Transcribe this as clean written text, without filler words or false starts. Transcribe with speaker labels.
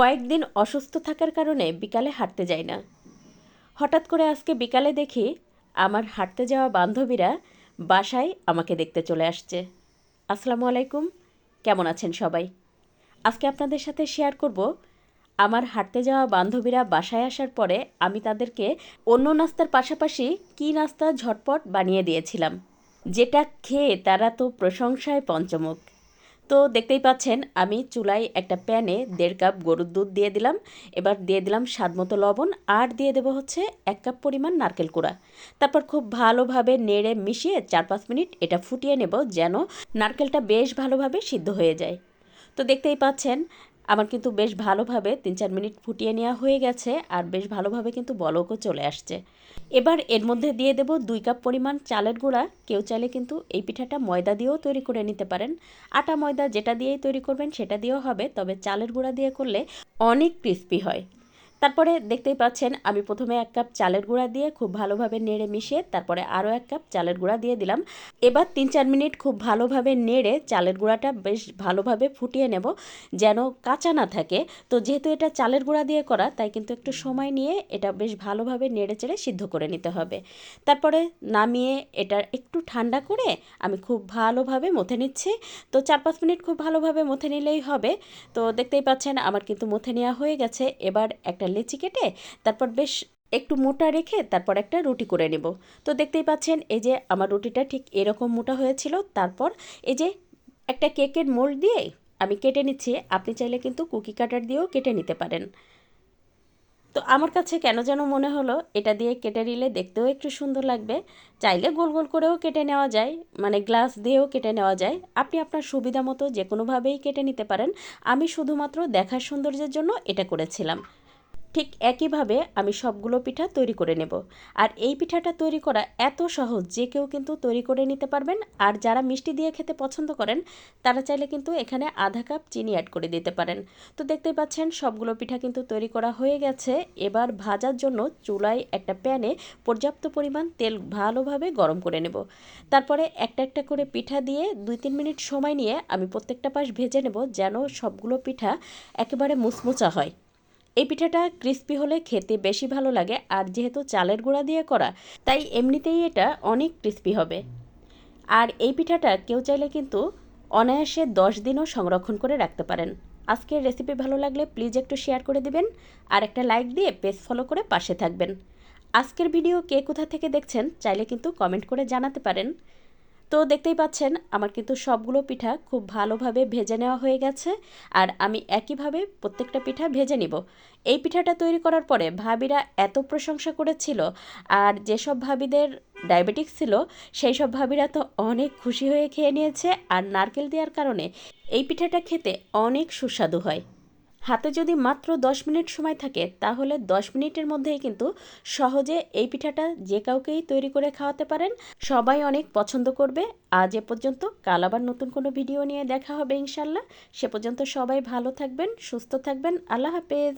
Speaker 1: কয়েকদিন অসুস্থ থাকার কারণে বিকালে হাঁটতে যাই না। হঠাৎ করে আজকে বিকালে দেখি আমার হাঁটতে যাওয়া বান্ধবীরা বাসায় আমাকে দেখতে চলে আসছে। আসসালামু আলাইকুম, কেমন আছেন সবাই? আজকে আপনাদের সাথে শেয়ার করব আমার হাঁটতে যাওয়া বান্ধবীরা বাসায় আসার পরে আমি তাদেরকে অন্য নাস্তার পাশাপাশি কী নাস্তা ঝটপট বানিয়ে দিয়েছিলাম, যেটা খেয়ে তারা তো প্রশংসায় পঞ্চমুখ। তো দেখতেই পাচ্ছেন আমি চুলায় একটা প্যানে 1.5 কাপ গরুর দুধ দিয়ে দিলাম। এবার দিয়ে দিলাম স্বাদমতো লবণ, আর দিয়ে দেবো হচ্ছে 1 কাপ পরিমাণ নারকেল কুড়া। তারপর খুব ভালোভাবে নেড়ে মিশিয়ে 4-5 মিনিট এটা ফুটিয়ে নেব, যেন নারকেলটা বেশ ভালোভাবে সিদ্ধ হয়ে যায়। তো দেখতেই পাচ্ছেন আমার কিন্তু বেশ ভালোভাবে 3-4 মিনিট ফুটিয়ে নেওয়া হয়ে গেছে, আর বেশ ভালোভাবে কিন্তু বলকও চলে আসছে। এবার এর মধ্যে দিয়ে দেব 2 কাপ পরিমাণ চালের গুঁড়া। কেউ চাইলে কিন্তু এই পিঠাটা ময়দা দিয়েও তৈরি করে নিতে পারেন। আটা ময়দা যেটা দিয়েই তৈরি করবেন সেটা দিয়েও হবে, তবে চালের গুঁড়া দিয়ে করলে অনেক ক্রিস্পি হয়। তারপরে দেখতেই পাচ্ছেন আমি প্রথমে 1 কাপ চালের গুঁড়া দিয়ে খুব ভালোভাবে নেড়ে মিশিয়ে তারপরে আরও 1 কাপ চালের গুঁড়া দিয়ে দিলাম। এবার 3-4 মিনিট খুব ভালোভাবে নেড়ে চালের গুঁড়াটা বেশ ভালোভাবে ফুটিয়ে নেব, যেন কাঁচা না থাকে। তো যেহেতু এটা চালের গুঁড়া দিয়ে করা, তাই কিন্তু একটু সময় নিয়ে এটা বেশ ভালোভাবে নেড়ে চেড়ে সিদ্ধ করে নিতে হবে। তারপরে নামিয়ে এটা একটু ঠান্ডা করে আমি খুব ভালোভাবে মথে নিচ্ছি। তো 4-5 মিনিট খুব ভালোভাবে মথে নিলেই হবে। তো দেখতেই পাচ্ছেন আমার কিন্তু মথে নেওয়া হয়ে গেছে। এবার একটা লেচি কেটে তারপর বেশ একটু মোটা রেখে তারপর একটা রুটি করে নেব। তো দেখতেই পাচ্ছেন এই যে আমার রুটিটা ঠিক এরকম মোটা হয়েছিল। তারপর এই যে একটা কেকের মোল্ড দিয়ে আমি কেটে নিচ্ছি। আপনি চাইলে কিন্তু কুকি কাটার দিয়েও কেটে নিতে পারেন। তো আমার কাছে কেন যেন মনে হলো এটা দিয়ে কেটে নিলে দেখতেও একটু সুন্দর লাগবে। চাইলে গোল গোল করেও কেটে নেওয়া যায়, মানে গ্লাস দিয়েও কেটে নেওয়া যায়। আপনি আপনার সুবিধা মতো যে কোনোভাবেই কেটে নিতে পারেন। আমি শুধুমাত্র দেখার সৌন্দর্যের জন্য এটা করেছিলাম। ঠিক একইভাবে আমি সবগুলো পিঠা তৈরি করে নেব। আর এই পিঠাটা তৈরি করা এত সহজ যে কেউ কিন্তু তৈরি করে নিতে পারবেন। আর যারা মিষ্টি দিয়ে খেতে পছন্দ করেন তারা চাইলে কিন্তু এখানে আধা কাপ চিনি অ্যাড করে দিতে পারেন। তো দেখতেই পাচ্ছেন সবগুলো পিঠা কিন্তু তৈরি করা হয়ে গেছে। এবার ভাজার জন্য চুলায় একটা প্যানে পর্যাপ্ত পরিমাণ তেল ভালোভাবে গরম করে নেব। তারপরে একটা একটা করে পিঠা দিয়ে 2-3 মিনিট সময় নিয়ে আমি প্রত্যেকটা পাশ ভেজে নেব, যেন সবগুলো পিঠা একেবারে মুচমুচা হয়। এই পিঠাটা ক্রিস্পি হলে খেতে বেশি ভালো লাগে, আর যেহেতু চালের গুঁড়া দিয়ে করা তাই এমনিতেই এটা অনেক ক্রিস্পি হবে। আর এই পিঠাটা কেউ চাইলে কিন্তু অনায়াসে 10 দিনও সংরক্ষণ করে রাখতে পারেন। আজকের রেসিপি ভালো লাগলে প্লিজ একটু শেয়ার করে দিবেন, আর একটা লাইক দিয়ে পেজ ফলো করে পাশে থাকবেন। আজকের ভিডিও কে কোথা থেকে দেখছেন চাইলে কিন্তু কমেন্ট করে জানাতে পারেন। তো দেখতেই পাচ্ছেন আমার কিন্তু সবগুলো পিঠা খুব ভালোভাবে ভেজে নেওয়া হয়ে গেছে, আর আমি একইভাবে প্রত্যেকটা পিঠা ভেজে নিব। এই পিঠাটা তৈরি করার পরে ভাবিরা এত প্রশংসা করেছিল, আর যেসব ভাবিদের ডায়াবেটিক্স ছিল সেই সব ভাবিরা তো অনেক খুশি হয়ে খেয়ে নিয়েছে। আর নারকেল দেওয়ার কারণে এই পিঠাটা খেতে অনেক সুস্বাদু হয়। হাতে যদি মাত্র 10 মিনিট সময় থাকে তাহলে 10 মিনিটের মধ্যেই কিন্তু সহজে এই পিঠাটা যে কাউকেই তৈরি করে খাওয়াতে পারেন। সবাই অনেক পছন্দ করবে। আজ এ পর্যন্ত, কাল আবার নতুন কোনো ভিডিও নিয়ে দেখা হবে ইনশাল্লাহ। সে পর্যন্ত সবাই ভালো থাকবেন, সুস্থ থাকবেন। আল্লাহ হাফেজ।